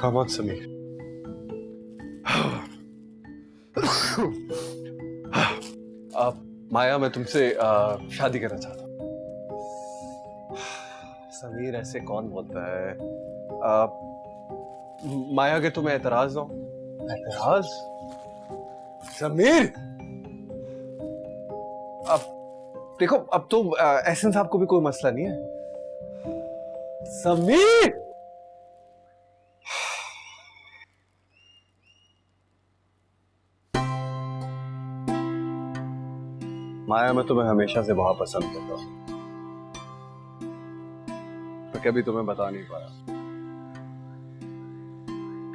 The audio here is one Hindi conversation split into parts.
Come on, Sameer. माया, मैं तुमसे शादी करना चाहता हूँ। समीर, ऐसे कौन बोलता है? माया के तुम्हें एतराज हो? एतराज? समीर, अब देखो, अब तो एहसन साहब को भी कोई मसला नहीं है। समीर, माया, मैं तुम्हें हमेशा से बहुत पसंद करता हूँ, तो कभी तुम्हें बता नहीं पाया।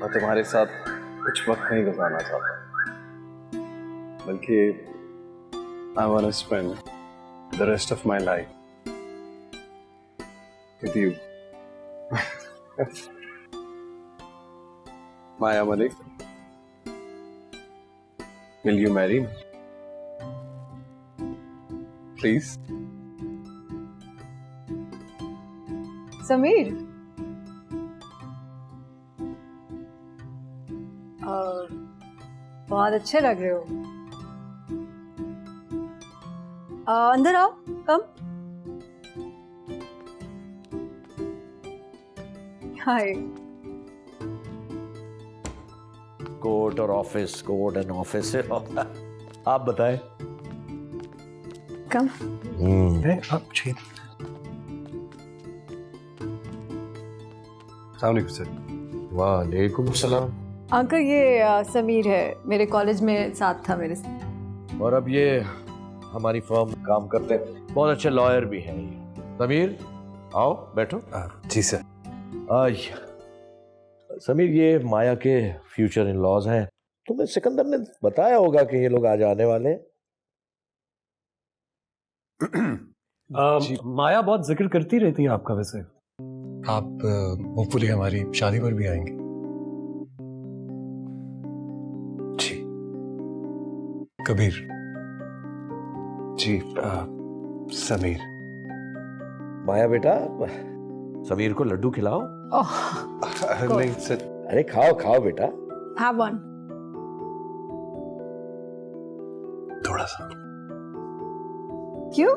मैं तुम्हारे साथ कुछ वक्त नहीं गुजारना चाहता, बल्कि I want to spend the rest of my life with you. Maya Malik, will you marry me? Please. Sameer, बहुत अच्छे लग रहे हो। अंदर आओ, कम। हाय। कोर्ट और ऑफिस, कोर्ट एंड ऑफिस से आप बताएं। कम। आप छेद। अस्सलामुअलैकुम सर। वालेकुम सलाम। अंकल, ये समीर है, मेरे कॉलेज में साथ था मेरे से। और अब ये हमारी फर्म काम करते हैं, बहुत अच्छे लॉयर भी हैं ये। समीर, आओ बैठो। जी सर। समीर, ये माया के फ्यूचर इन लॉज हैं। तुम्हें सिकंदर ने बताया होगा कि ये लोग आज आने वाले हैं। माया बहुत जिक्र करती रहती है आपका। वैसे आप होपफुली हमारी शादी पर भी आएंगे। जी। कबीर। जी। समीर। माया बेटा, समीर को लड्डू खिलाओ। नहीं सर। अरे खाओ खाओ बेटा। Have one. थोड़ा सा। क्यों?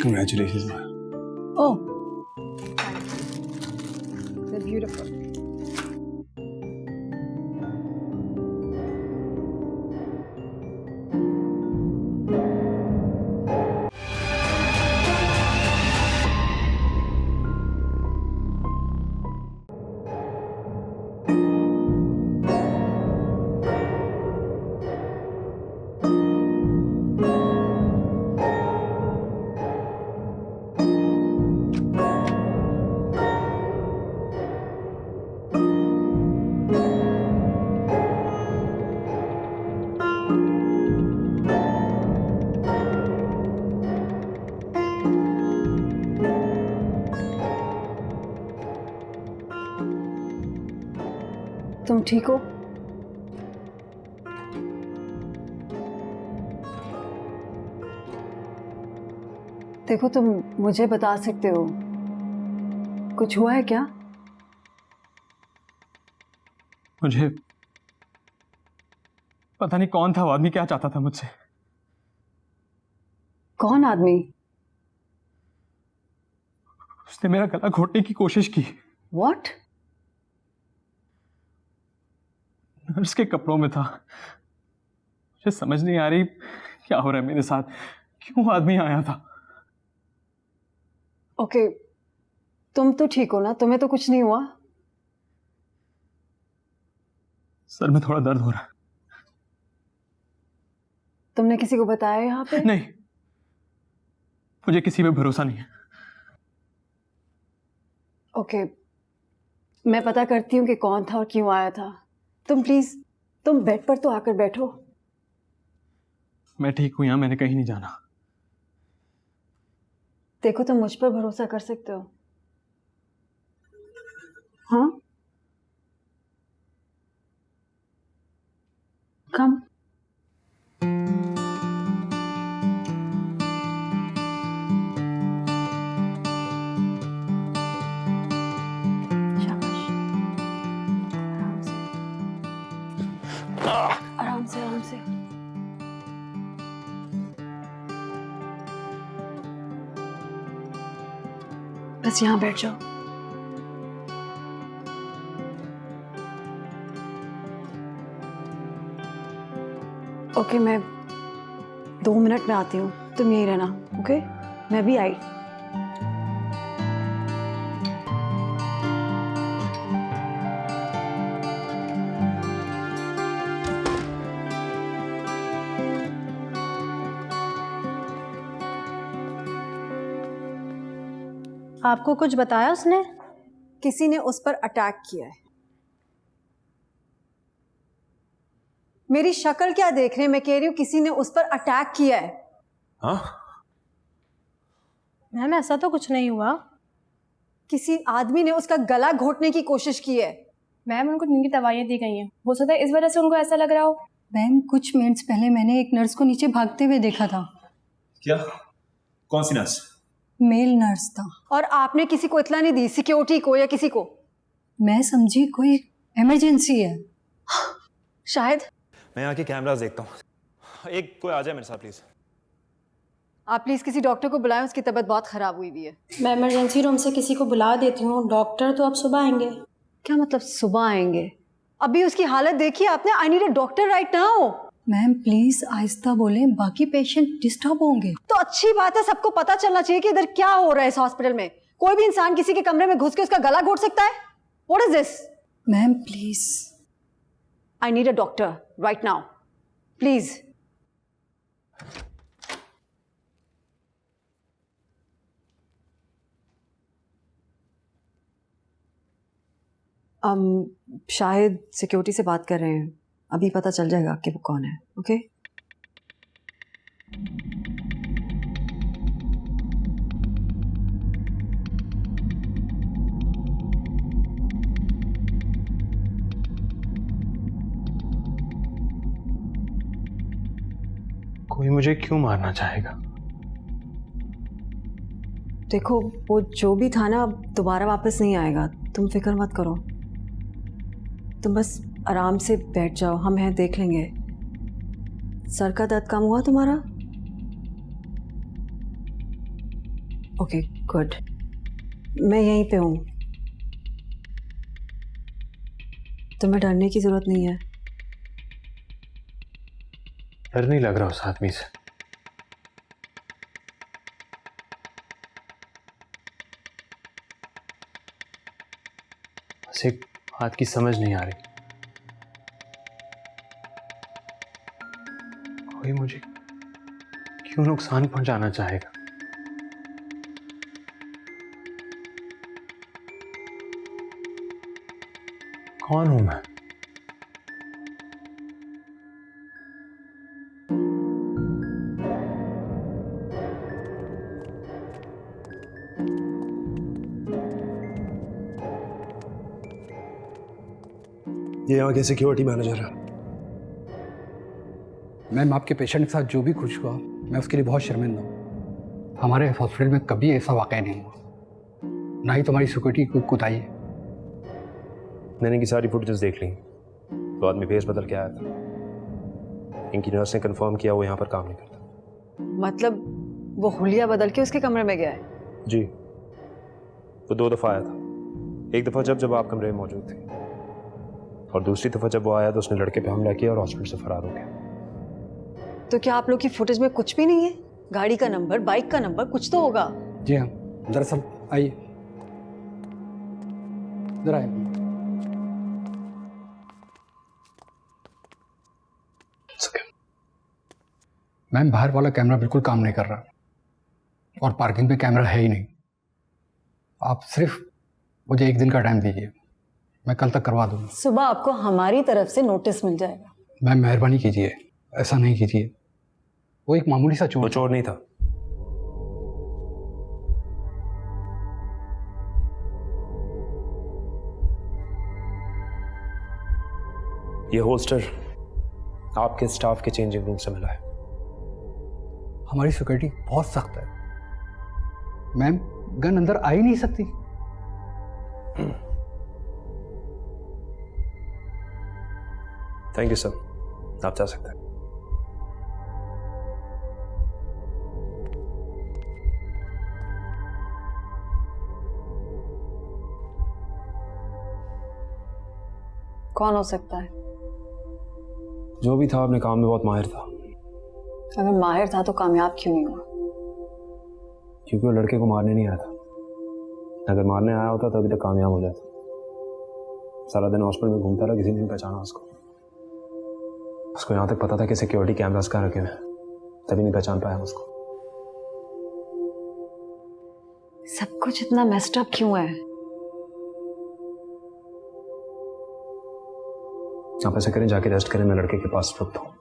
Congratulations. Oh, they're beautiful. तुम ठीक हो? देखो, तुम मुझे बता सकते हो, कुछ हुआ है क्या? मुझे पता नहीं कौन था वो आदमी, क्या चाहता था मुझसे। कौन आदमी? उसने मेरा गला घोटने की कोशिश की। What? नर्स के कपड़ों में था। मुझे समझ नहीं आ रही क्या हो रहा है मेरे साथ, क्यों आदमी आया था। ओके, तुम तो ठीक हो ना? तुम्हें तो कुछ नहीं हुआ? सर में थोड़ा दर्द हो रहा है। तुमने किसी को बताया यहाँ पे? नहीं, मुझे किसी पे भरोसा नहीं है। ओके, मैं पता करती हूँ कि कौन था और क्यों आया था। तुम प्लीज, तुम बेड पर तो आकर बैठो। मैं ठीक हूं, यहां मैंने कहीं नहीं जाना। देखो, तुम मुझ पर भरोसा कर सकते हो। हाँ, कम। शाबाश। आराम से आराम से। बस यहाँ बैठ जाओ। ओके, मैं 2 मिनट में आती हूँ, तुम यहीं रहना। ओके, मैं भी आई। आपको कुछ बताया उसने? किसी ने उस पर अटैक किया है। मेरी शक्ल क्या देख रहे हैं? मैं कह रही हूँ किसी ने उस पर अटैक किया है। हाँ? मैम ऐसा तो कुछ नहीं हुआ। किसी आदमी ने उसका गला घोटने की कोशिश की है। मैम उनको नींद की दवाइयाँ दी गई हैं, हो सकता है इस वजह से उनको ऐसा लग रहा हो। मैम कुछ मिनट्स पहले मैंने एक नर्स को नीचे भागते हुए देखा था। क्या? कौन सी नर्स? मेल नर्स था। और आपने किसी को इत्तला नहीं दी, सिक्योरिटी को या किसी को? मैं समझी कोई इमरजेंसी है। शायद। मैं आके कैमरास देखता हूँ। एक कोई आ जाए मेरे साथ प्लीज। आप प्लीज किसी डॉक्टर को बुलाएं, उसकी तबीयत बहुत खराब हुई हुई है। मैं इमरजेंसी रूम से किसी को बुला देती हूँ। डॉक्टर तो अब सुबह आएंगे। क्या मतलब सुबह आएंगे? अभी उसकी हालत देखी आपने। I need a doctor right now. Ma'am please आहिस्ता बोलें, बाकी पेशेंट डिस्टर्ब होंगे। तो अच्छी बात है, सबको पता चलना चाहिए कि इधर क्या हो रहा है। इस हॉस्पिटल में कोई भी इंसान किसी के कमरे में घुस के उसका गला घोट सकता है। What is this? Ma'am please. I need a doctor right now please. शायद सिक्योरिटी से बात कर रहे हैं, अभी पता चल जाएगा कि वो कौन है। ओके कोई मुझे क्यों मारना चाहेगा? देखो, वो जो भी था ना अब दोबारा वापस नहीं आएगा। तुम फिक्र मत करो, तुम बस आराम से बैठ जाओ, हम हैं, देख लेंगे। सर का दर्द कम हुआ तुम्हारा? ओके गुड, मैं यहीं पे हूँ, तुम्हें डरने की जरूरत नहीं है। डर नहीं लग रहा उस आदमी से। बस एक बात की समझ नहीं आ रही, कोई मुझे क्यों नुकसान पहुंचाना चाहेगा? कौन हूं मैं? ये यहाँ के सिक्योरिटी मैनेजर है। मैम आपके पेशेंट के साथ जो भी कुछ हुआ मैं उसके लिए बहुत शर्मिंदा हूँ। हमारे हॉस्पिटल में कभी ऐसा वाक़या नहीं हुआ, ना ही तुम्हारी सिक्योरिटी कोई कुताई है। मैंने की सारी फुटेज देख ली, तो आदमी फेस बदल के आया था। इनकी नर्स ने कंफर्म किया वो यहाँ पर काम नहीं करता। मतलब वो हुलिया बदल के उसके कमरे में गया है? जी, वो 2 दफ़ा आया था। एक दफ़ा जब आप कमरे में मौजूद थे, और दूसरी दफ़ा जब वो आया तो उसने लड़के पे हमला किया और हॉस्पिटल से फरार हो गया। तो क्या आप लोग की फुटेज में कुछ भी नहीं है? गाड़ी का नंबर, बाइक का नंबर, कुछ तो होगा। जी हाँ, दरअसल आइए इधर आइए। मैम बाहर वाला कैमरा बिल्कुल काम नहीं कर रहा, और पार्किंग पे कैमरा है ही नहीं। आप सिर्फ मुझे 1 दिन का टाइम दीजिए, मैं कल तक करवा दूंगा। सुबह आपको हमारी तरफ से नोटिस मिल जाएगा। मैम मेहरबानी कीजिए, ऐसा नहीं कीजिए। वो एक मामूली सा वो चोर। चोर नहीं था। ये होल्स्टर आपके स्टाफ के चेंजिंग रूम से मिला है। हमारी सिक्योरिटी बहुत सख्त है मैम, गन अंदर आ ही नहीं सकती। थैंक यू सर, आप जा सकते हैं। कौन हो सकता है? जो भी था अपने काम में बहुत माहिर था। अगर माहिर था तो कामयाब क्यों नहीं हुआ? क्योंकि वो लड़के को मारने नहीं आया था। अगर मारने आया होता तो अभी तक कामयाब हो जाता। सारा दिन हॉस्पिटल में घूमता रहा, किसी ने नहीं पहचाना उसको यहाँ तक पता था कि सिक्योरिटी कैमरास कहाँ रखे हुए हैं, तभी नहीं पहचान पाया उसको। सब कुछ इतना मेस्ड अप क्यों है? आप ऐसा करें, जाके रेस्ट करें, मैं लड़के के पास रुकता हूँ।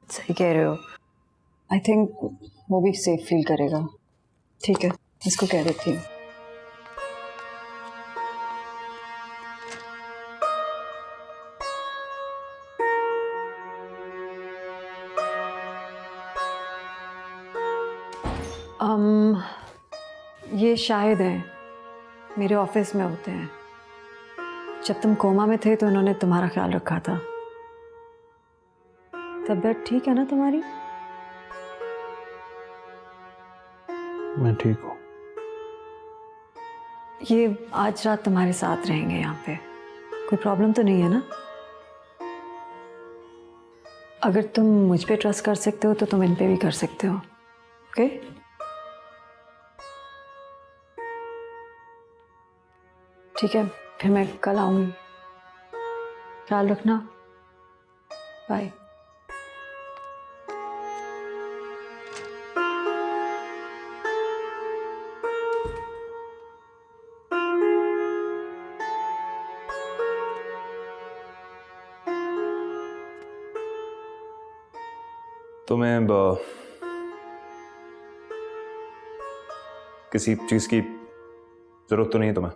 सही कह रहे हो। आई थिंक वो भी सेफ फील करेगा। ठीक है, इसको कह देती हूँ। ये शायद हैं, मेरे ऑफिस में होते हैं। जब तुम कोमा में थे तो उन्होंने तुम्हारा ख्याल रखा था। तबीयत ठीक है ना तुम्हारी? मैं ठीक हूँ। ये आज रात तुम्हारे साथ रहेंगे यहाँ पे, कोई प्रॉब्लम तो नहीं है ना? अगर तुम मुझ पे ट्रस्ट कर सकते हो तो तुम इन पे भी कर सकते हो। ओके? ठीक है, फिर मैं कल आऊँगी। ख्याल रखना। बाय। तुम्हें किसी चीज की जरूरत तो नहीं है तुम्हें?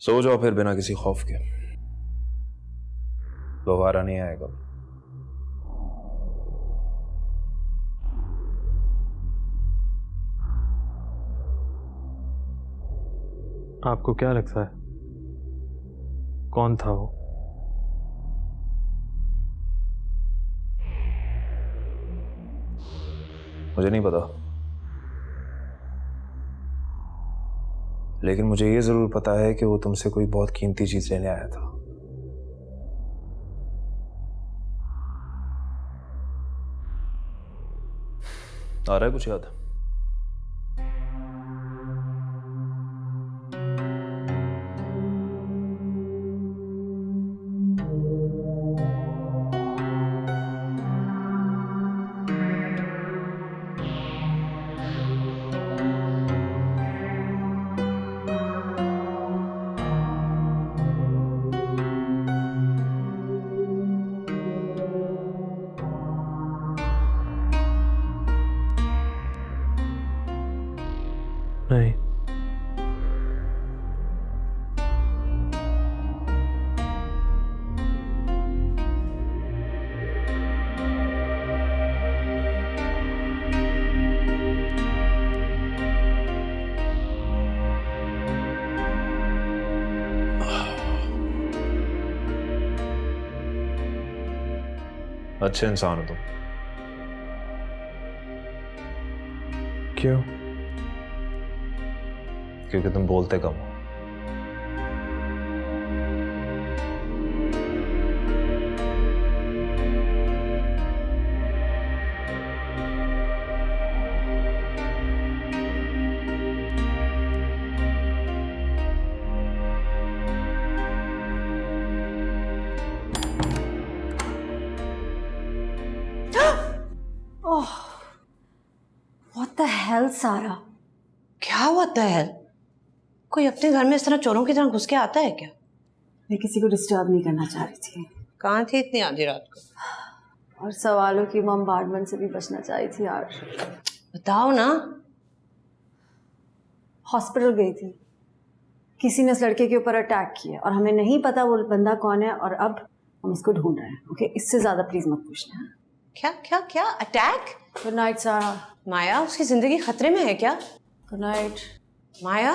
सो जाओ फिर बिना किसी खौफ के, दोबारा नहीं आएगा। आपको क्या लगता है कौन था वो? मुझे नहीं पता, लेकिन मुझे ये जरूर पता है कि वो तुमसे कोई बहुत कीमती चीज लेने आया था। आ रहा है कुछ याद? नहीं। अच्छे इंसान हो तुम। क्यों? क्योंकि तुम बोलते कम हो। हेल सारा? क्या होता है? कोई अपने घर में इस तरह चोरों की तरह घुस के आता है क्या? मैं किसी को डिस्टर्ब नहीं करना चाह रही थी, कहाँ थी इतनी आधी रात को? और सवालों की बम्बार्डमेंट से भी बचना चाह रही थी यार। बताओ ना। हॉस्पिटल गई थी, किसी ने उस लड़के के ऊपर अटैक किया और हमें नहीं पता वो बंदा कौन है और अब हम उसको ढूंढ रहे हैं। ओके, इससे ज्यादा प्लीज मत पूछना। क्या क्या क्या अटैक? गुड नाइट सारा। माया, उसकी जिंदगी खतरे में है क्या? गुड नाइट माया।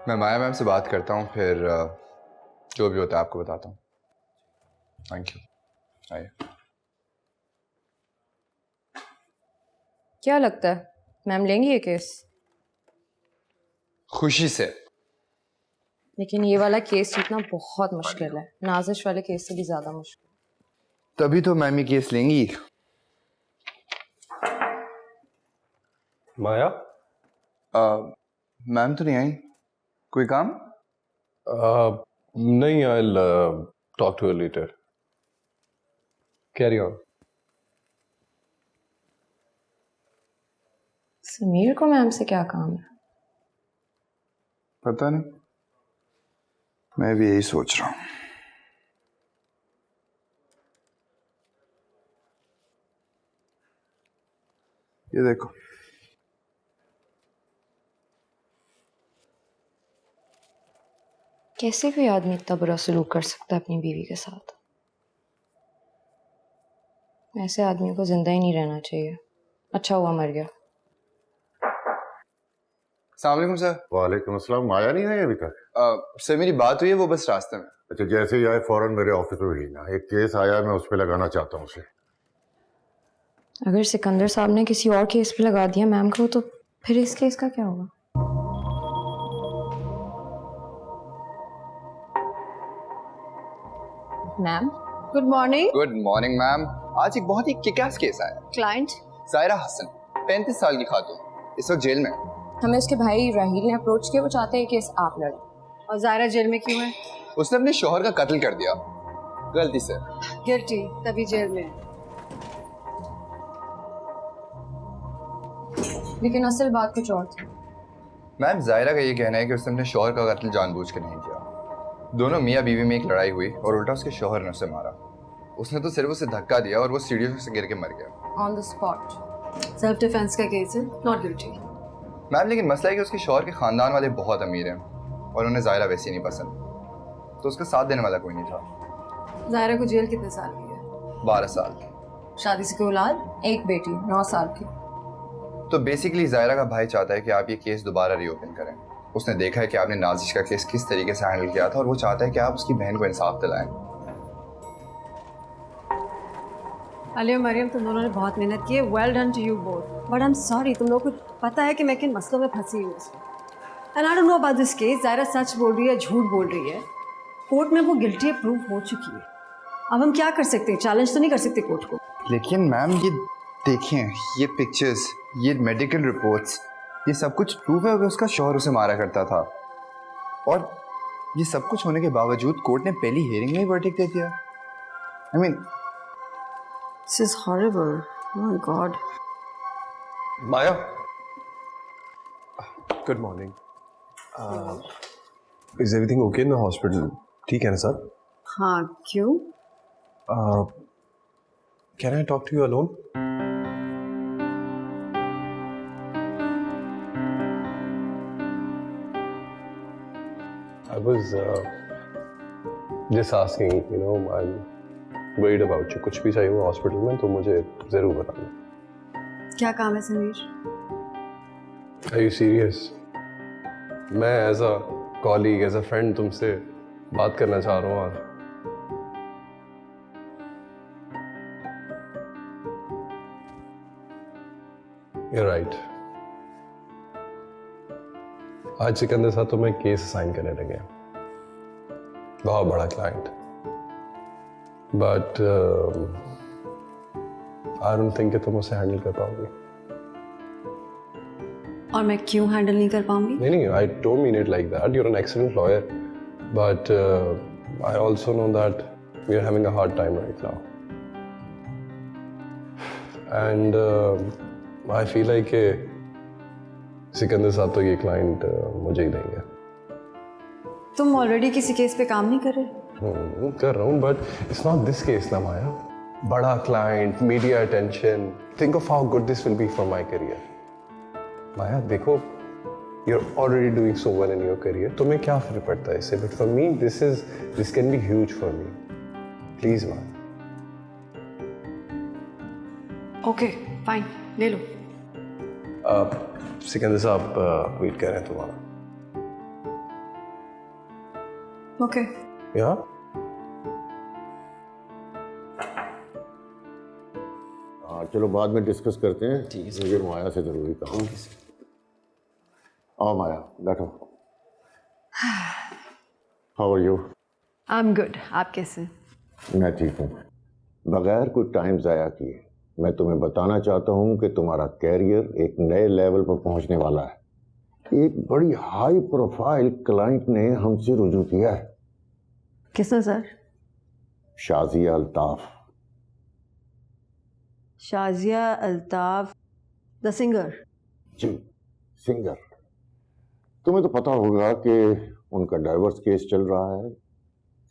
मैं माया मैम से बात करता हूँ, फिर जो भी होता है आपको बताता हूँ। Thank you. आइए। क्या लगता है मैम लेंगी ये केस? खुशी से। लेकिन ये वाला केस जीतना बहुत मुश्किल है, नाजिश वाले केस से भी ज्यादा मुश्किल। तभी तो मैम ये केस लेंगी। माया? मैम तो नहीं आई, कोई काम? नहीं, I'll talk to her later. Carry on. Sameer को मैम से क्या काम है? पता नहीं, मैं भी यही सोच रहा हूँ। ये देखो, कैसे कोई आदमी इतना बुरा सलूक कर सकता है अपनी बीवी के साथ? ऐसे आदमी को जिंदा ही नहीं रहना चाहिए। अच्छा हुआ मर गया। अस्सलाम वालेकुम सर। वालेकुम अस्सलाम। माया नहीं आई अभी तक? सर मेरी बात हुई है, वो बस रास्ते में। अच्छा, जैसे ही आए फौरन मेरे ऑफिस में भेजना। एक केस आया, मैं उस पर लगाना चाहता हूँ उसे। अगर सिकंदर साहब ने किसी और केस पे लगा दिया मैम को, तो फिर इस केस का क्या होगा? Ma'am good morning. Good morning ma'am. आज एक बहुत ही किक-एस केस आया। क्लाइंट जायरा हसन, 35 साल की खातून, इस वक्त जेल में। हमें उसके भाई राहील ने अप्रोच किया, वो चाहते हैं केस आप लड़ें। और जायरा जेल में क्यों है? उसने अपने शौहर का कत्ल कर दिया गलती से। गिल्टी, तभी जेल में है। लेकिन असल बात कुछ और थी। मैम जायरा का ये कहना है कि उसने अपने शौहर का कत्ल जानबूझ के नहीं किया। दोनों मियाँ बीवी में एक लड़ाई हुई और उल्टा उसके शौहर ने उसे मारा। उसने तो सिर्फ उसे धक्का दिया और वो सीढ़ियों से गिर के मर गया। On the spot. Self defence का केस है, नॉट गिल्टी। मैम लेकिन मसला है कि उसके शौहर के खानदान वाले बहुत अमीर हैं और उन्हें जायरा वैसी नहीं पसंद, तो उसका साथ देने वाला कोई नहीं था। जायरा को जेल कितने साल की है? 12 साल। शादी से कोई औलाद? एक बेटी 9 साल की। तो बेसिकली जायरा का भाई चाहता है कि आप ये केस दोबारा रीओपन करें। उसने देखा है कि आपने नाजिश का केस किस तरीके से हैंडल किया था और वो चाहता है कि आप उसकी बहन को इंसाफ दिलाएं। अली और मरियम, तुम दोनों ने बहुत मेहनत की है। Well done to you both. But I am sorry, तुम लोगों को पता है कि मैं किन मसलों में फंसी हूँ इसमें। And I don't know about this case. Zaira सच बोल रही है, झूठ बोल रही है। कोर्ट में वो गिल्टी प्रूव हो चुकी है। अब हम क्या कर सकते हैं? चैलेंज तो नहीं कर सकते कोर्ट को। लेकिन मैम ये देखिए, ये पिक्चर्स, ये मेडिकल रिपोर्ट्स, ये सब कुछ प्रूव है कि उसका शौहर उसे मारा करता था। और ये सब कुछ होने के बावजूद कोर्ट ने पहली हियरिंग में ही वर्डिक्ट दे दिया। I mean, this is horrible. Oh my God. Maya, good morning. Is everything okay in the hospital? ठीक है ना सर? हाँ, क्यों? Can I talk to you alone? was just asking, you know, I'm worried about you. कुछ भी चाहिए हो हॉस्पिटल में तो मुझे ज़रूर बताना। क्या काम है समीर? Are you serious? मैं as a colleague, as a friend तुमसे बात करना चाह रहा हूँ और You're right. आज सिकंदर साथ तो मैं केस साइन करने लगे, बहुत बड़ा client, but I don't think कि तुम उसे हैंडल कर पाओगे। और मैं क्यों हैंडल नहीं कर पाऊंगी? नहीं, I don't mean it like that. You're an excellent lawyer, but I also know that we are having a hard time right now, and I feel like Sikandar साथ तो ये क्लाइंट मुझे ही देंगे। तुम ऑलरेडी किसी केस पे काम नहीं कर रहे? कर रहा हूँ, but it's not this case ना माया। बड़ा client, media attention, think of how good this will be for my career. Maya देखो, you are already doing so well in your career, तुम्हें क्या फर्क पड़ता है इससे? But for me this can be huge for me. Please Maya. Okay fine, ले लो। सिकंदर साहब वेट कर रहे हैं तुम्हारा। ओके। या चलो बाद में डिस्कस करते हैं, मुझे माया से जरूरी काम है। आओ माया, बैठो। How are you? I am good. आप कैसे? मैं ठीक हूँ। बगैर कोई टाइम ज़ाया किए मैं तुम्हें बताना चाहता हूँ कि तुम्हारा कैरियर एक नए लेवल पर पहुँचने वाला है। एक बड़ी हाई प्रोफाइल क्लाइंट ने हमसे रुजू किया है। किसने sir? Shazia Altaf. Shazia Altaf, the singer? जी, सिंगर। तुम्हें तो पता होगा कि उनका डाइवोर्स केस चल रहा है।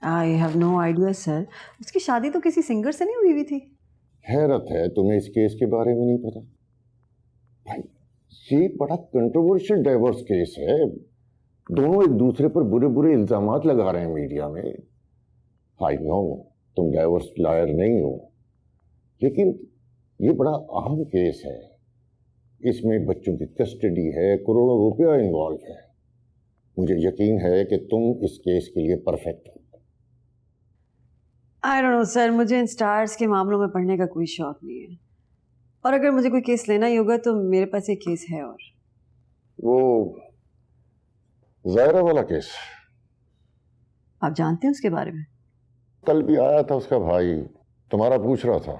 I have no idea sir. उसकी शादी तो किसी सिंगर से नहीं हुई हुई थी। हैरत है तुम्हें इस केस के बारे में नहीं पता। भाई ये बड़ा कंट्रोवर्शियल डाइवोर्स केस है। दोनों एक दूसरे पर बुरे बुरे इल्जामात लगा रहे हैं मीडिया में। आई नो तुम डाइवोर्स लॉयर नहीं हो, लेकिन ये बड़ा अहम केस है। इसमें बच्चों की कस्टडी है, करोड़ों रुपया इन्वॉल्व है। मुझे यकीन है कि तुम इस केस के लिए परफेक्ट हो। आई डोंट नो सर, मुझे इन स्टार्स के मामलों में पढ़ने का कोई शौक नहीं है। और अगर मुझे कोई केस लेना ही होगा तो मेरे पास एक केस है। और वो ज़ायरा वाला केस आप जानते हैं उसके बारे में? कल भी आया था उसका भाई, तुम्हारा पूछ रहा था।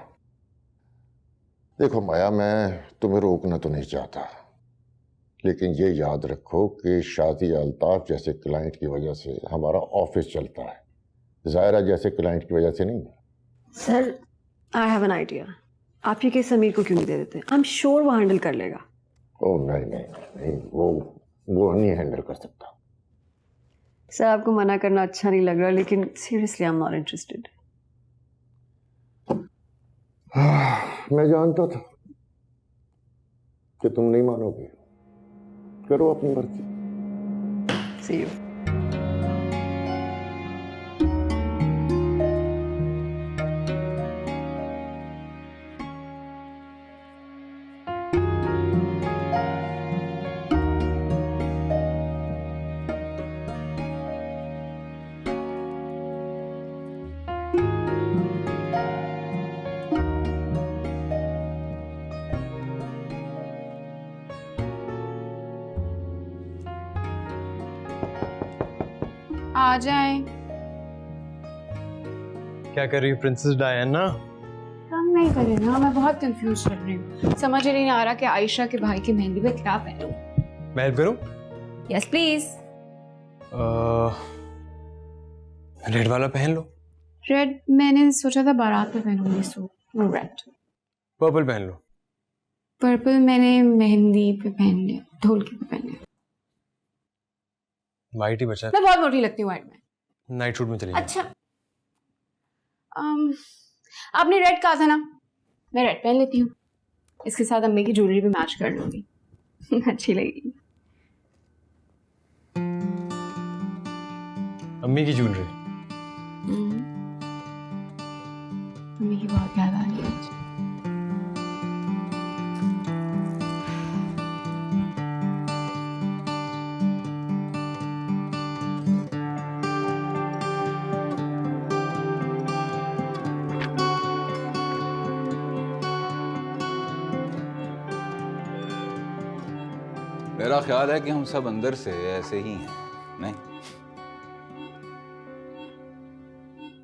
देखो माया, मैं तुम्हें रोकना तो नहीं चाहता, लेकिन ये याद रखो कि शाजिया अल्ताफ जैसे क्लाइंट की वजह से हमारा ऑफिस चलता है, ज़ायरा जैसे क्लाइंट की वजह से नहीं। Sir I have an idea. आप ये केस समीर को क्यों नहीं दे देते? आई एम श्योर वो हैंडल कर लेगा। ओह नहीं, वो नहीं हैंडल कर सकता। सर आपको मना करना अच्छा नहीं लग रहा, लेकिन seriously I am not interested. मैं जानता था कि तुम नहीं मानोगे। करो अपनी मर्जी। सी यू। आ जाएं। क्या कर रही हो प्रिंसेस डायना? काम नहीं करे ना, मैं बहुत कंफ्यूज चल रही हूँ। समझ ही नहीं आ रहा कि आयशा के भाई की मेहंदी पे क्या पहनूं। मैं हेल्प करूं? Yes please. रेड वाला पहन लो। रेड मैंने सोचा था बारात में पहनूंगी, सो नो रेड। पर्पल पहन लो। पर्पल मैंने मेहंदी पे पहन लिया, ढोलकी पे पहन लिया। वाइट ही बचा। मैं बहुत मोटी लगती हूँ वाइट में। नाइट शूट में चली जाओ। अच्छा आपने रेड कहा था ना, मैं रेड पहन लेती हूँ। इसके साथ अम्मी की ज्वेलरी भी मैच कर लूंगी। अच्छी लगेगी। अम्मी की ज्वेलरी। मम्मी की बहुत याद आ रही है आज। मेरा ख्याल है कि हम सब अंदर से ऐसे ही हैं, नहीं?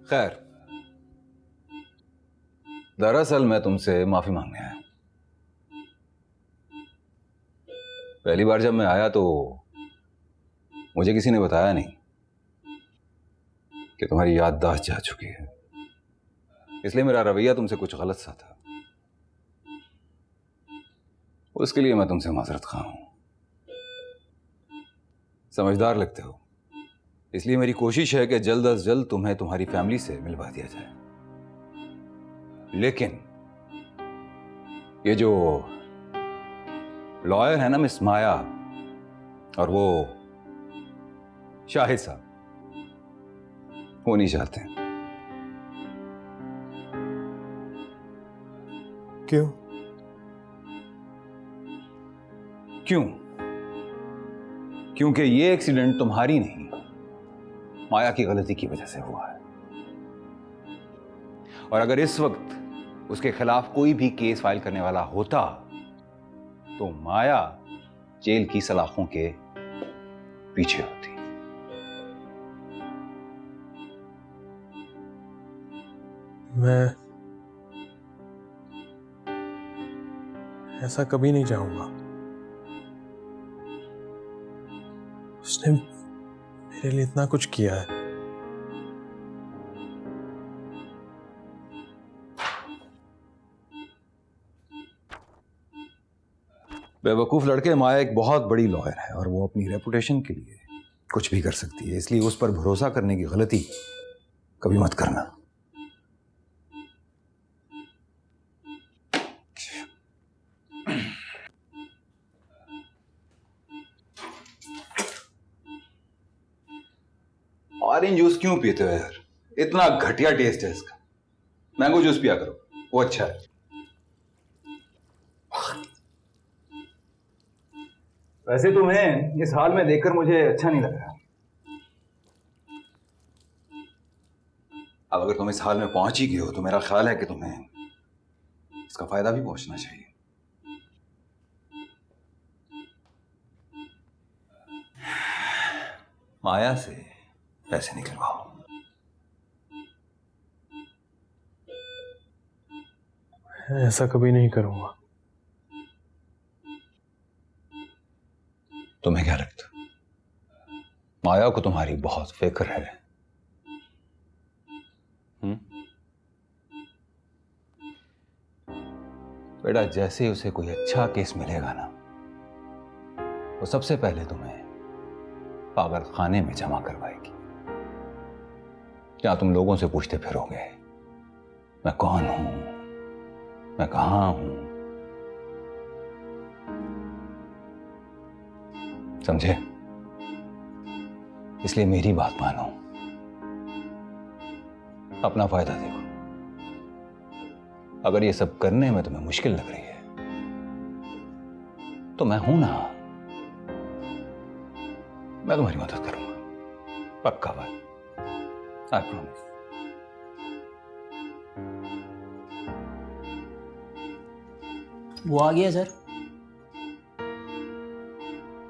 खैर, दरअसल मैं तुमसे माफी मांगने आया हूं। पहली बार जब मैं आया तो मुझे किसी ने बताया नहीं कि तुम्हारी याददाश्त जा चुकी है, इसलिए मेरा रवैया तुमसे कुछ गलत सा था। उसके लिए मैं तुमसे माजरत खा हूं। समझदार लगते हो, इसलिए मेरी कोशिश है कि जल्द अज जल्द तुम्हें तुम्हारी फैमिली से मिलवा दिया जाए। लेकिन ये जो लॉयर है ना मिस माया और वो शाहिद साहब, वो नहीं चाहते। क्यों? क्यों? क्योंकि ये एक्सीडेंट तुम्हारी नहीं, माया की गलती की वजह से हुआ है। और अगर इस वक्त उसके खिलाफ कोई भी केस फाइल करने वाला होता तो माया जेल की सलाखों के पीछे होती। मैं ऐसा कभी नहीं चाहूंगा। उसने मेरे लिए इतना कुछ किया है। बेवकूफ लड़के, माया एक बहुत बड़ी लॉयर है और वो अपनी रेपुटेशन के लिए कुछ भी कर सकती है, इसलिए उस पर भरोसा करने की गलती कभी मत करना। ऑरेंज जूस क्यों पीते हो यार? इतना घटिया टेस्ट है इसका। मैंगो जूस पिया करो, वो अच्छा है। वैसे तुम्हें इस हाल में देखकर मुझे अच्छा नहीं लग रहा। अब अगर तुम इस हाल में पहुंच ही गए हो तो मेरा ख्याल है कि तुम्हें इसका फायदा भी पहुंचना चाहिए। माया से पैसे निकलवाओ। ऐसा कभी नहीं करूंगा। तुम्हें क्या लगता, माया को तुम्हारी बहुत फिक्र है? बेटा, जैसे ही उसे कोई अच्छा केस मिलेगा ना, वो सबसे पहले तुम्हें पागल खाने में जमा करवाएगी, जहां तुम लोगों से पूछते फिरोगे मैं कौन हूं, मैं कहां हूं। समझे? इसलिए मेरी बात मानो, अपना फायदा देखो। अगर ये सब करने में तुम्हें मुश्किल लग रही है तो मैं हूं ना, मैं तुम्हारी मदद करूंगा, पक्का बात, आई प्रॉमिस। वो आ गया सर।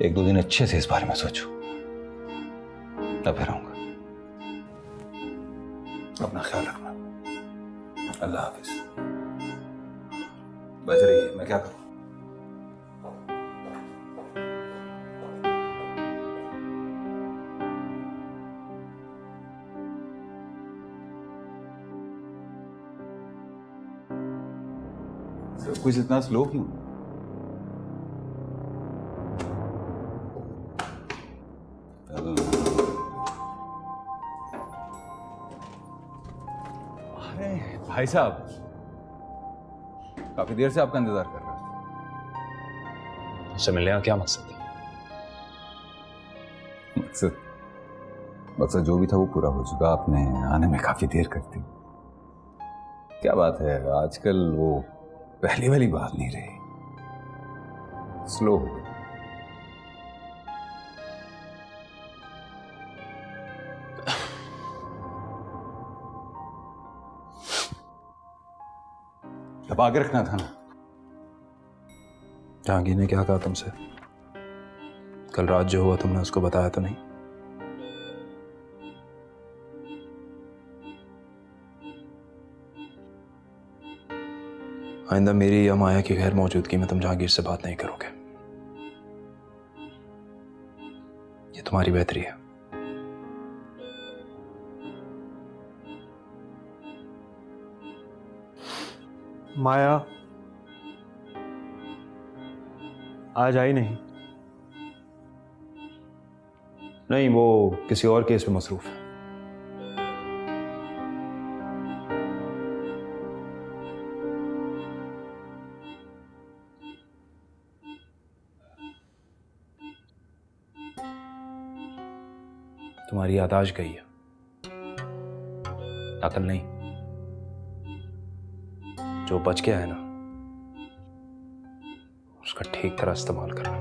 एक दो दिन अच्छे से इस बारे में सोचो, तब फिर आऊंगा। अपना ख्याल रखना। अल्लाह हाफिज। बच रही है, मैं क्या करूं? सब कुछ इतना स्लो क्यों? अरे भाई साहब, काफी देर से आपका इंतजार कर रहा हूं। उससे मिलने का क्या मकसद था? मकसद मकसद जो भी था वो पूरा हो चुका, आपने आने में काफी देर कर दी। क्या बात है, आजकल वो पहली वाली बात नहीं रही, स्लो हो गई। दबा के रखना था ना। जहांगीर ने क्या कहा तुमसे? कल रात जो हुआ तुमने उसको बताया तो नहीं? आइंदा मेरी या माया की गैर मौजूदगी में तुम जहांगीर से बात नहीं करोगे, ये तुम्हारी बेहतरी है। माया आज आई नहीं? नहीं, वो किसी और केस में मसरूफ है। तुम्हारी यादाश्त गई है, अकल नहीं। जो बच गया है ना, उसका ठीक तरह इस्तेमाल करना।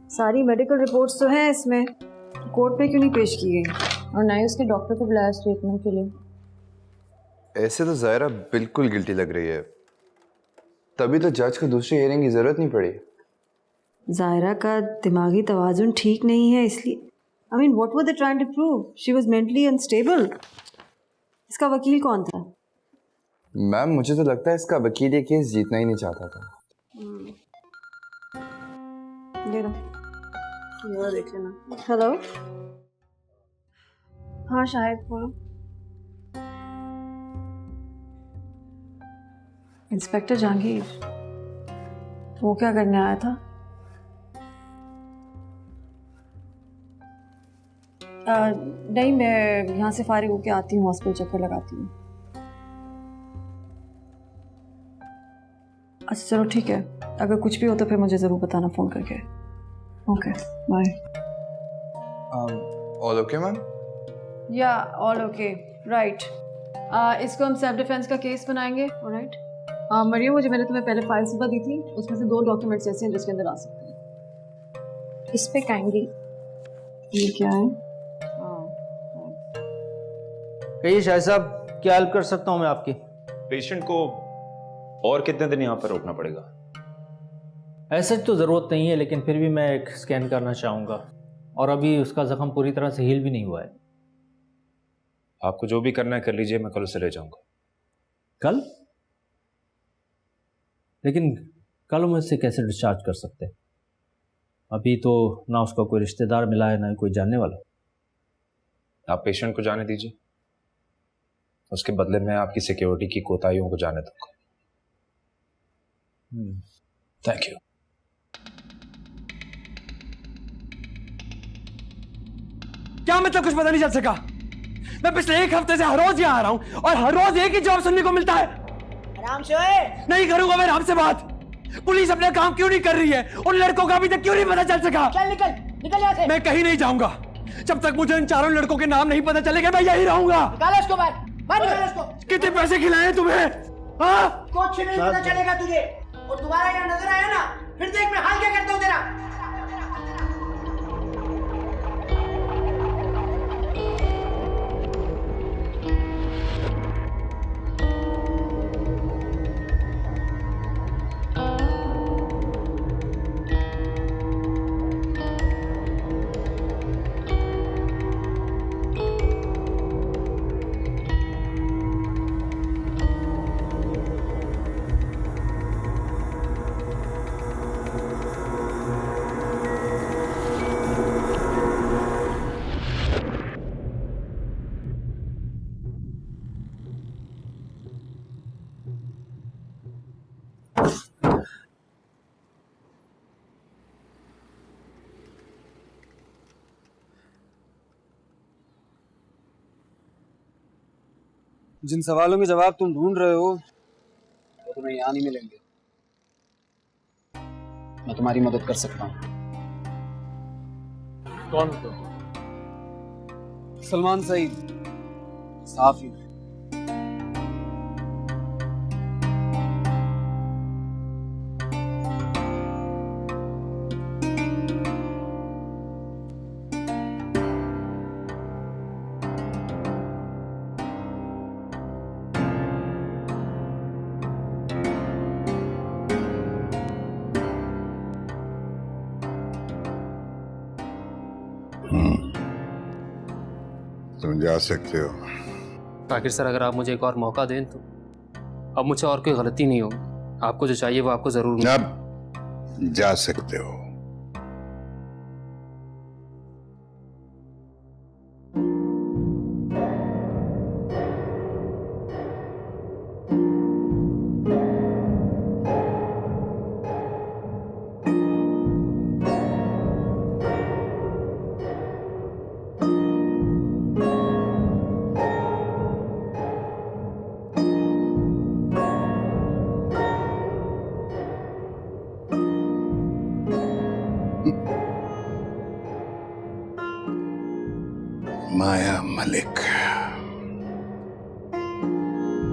सारी मेडिकल रिपोर्ट्स तो हैं इसमें, कोर्ट में क्यों नहीं पेश की गई? और ना ही उसके डॉक्टर को बुलाया स्टेटमेंट के लिए। ऐसे तो ज़ाहिरा बिल्कुल गिल्टी लग रही है, तभी तो जज को दूसरी हियरिंग की जरूरत नहीं पड़ी। जायरा का दिमागी तवाजुन ठीक नहीं है, इसलिए I mean what were they trying to prove? She was mentally unstable. इसका वकील कौन था? मैम मुझे तो लगता है इसका वकील ये केस जीतना ही नहीं चाहता था। ये लो, ये देख लेना। हेलो, हाँ शायद बोलो। इंस्पेक्टर जहांगीर, वो क्या करने आया था? नहीं, मैं यहाँ से फारिग होके आती हूँ, हॉस्पिटल चक्कर लगाती हूँ। अच्छा चलो ठीक है, अगर कुछ भी हो तो फिर मुझे ज़रूर बताना फ़ोन करके। Okay bye. All okay ma'am? या ऑल ओके, राइट। इसको हम सेल्फ डिफेंस का केस बनाएंगे, ऑलराइट। मरियम, मुझे मैंने तुम्हें पहले फाइल सुबह दी थी, उसमें से 2 डॉक्यूमेंट्स ऐसे हैं जिसके अंदर आ सकते हैं। इस पे काइंडली, ये क्या है? कहिए शाह साहब, क्या हेल्प कर सकता हूँ मैं आपकी? पेशेंट को और कितने दिन यहाँ पर रोकना पड़ेगा? ऐसा तो ज़रूरत नहीं है, लेकिन फिर भी मैं एक स्कैन करना चाहूँगा, और अभी उसका जख्म पूरी तरह से हील भी नहीं हुआ है। आपको जो भी करना है कर लीजिए, मैं कल उसे ले जाऊंगा। कल? लेकिन कल हम इससे कैसे डिस्चार्ज कर सकते हैं? अभी तो ना उसका कोई रिश्तेदार मिला है, ना कोई जानने वाला। आप पेशेंट को जाने दीजिए, उसके बदले में आपकी सिक्योरिटी की कोताहियों को जाने दूंगा। Thank you. क्या मतलब कुछ पता नहीं चल सका? मैं पिछले 1 हफ्ते से हर रोज यहाँ आ रहा हूँ और हर रोज एक ही जवाब सुनने को मिलता है। आराम से ओए। नहीं करूंगा मैं आराम से बात। पुलिस अपना काम क्यों नहीं कर रही है? उन लड़कों का अभी तक क्यों नहीं पता चल सका? चल निकल यहाँ से। मैं कहीं नहीं जाऊंगा जब तक मुझे इन 4 लड़कों के नाम नहीं पता चलेगा। मैं यही रहूंगा। निकालो इसको बाहर निकालो इसको। कितने पैसे खिलाए तुम्हें? हाँ? कुछ नहीं पता चलेगा तुझे, और दोबारा यहाँ नजर आया ना, फिर देख मैं हाल क्या करता हूँ तेरा। जिन सवालों के जवाब तुम ढूंढ रहे हो वो तुम्हें यहाँ नहीं मिलेंगे। मैं तुम्हारी मदद कर सकता हूँ। कौन तो? सलमान सईद, साफी। तुम जा सकते हो। ताकिर सर, अगर आप मुझे एक और मौका दें तो अब मुझसे और कोई गलती नहीं होगी। आपको जो चाहिए वो आपको जरूर मिलेगा। अब जा सकते हो। माया मलिक।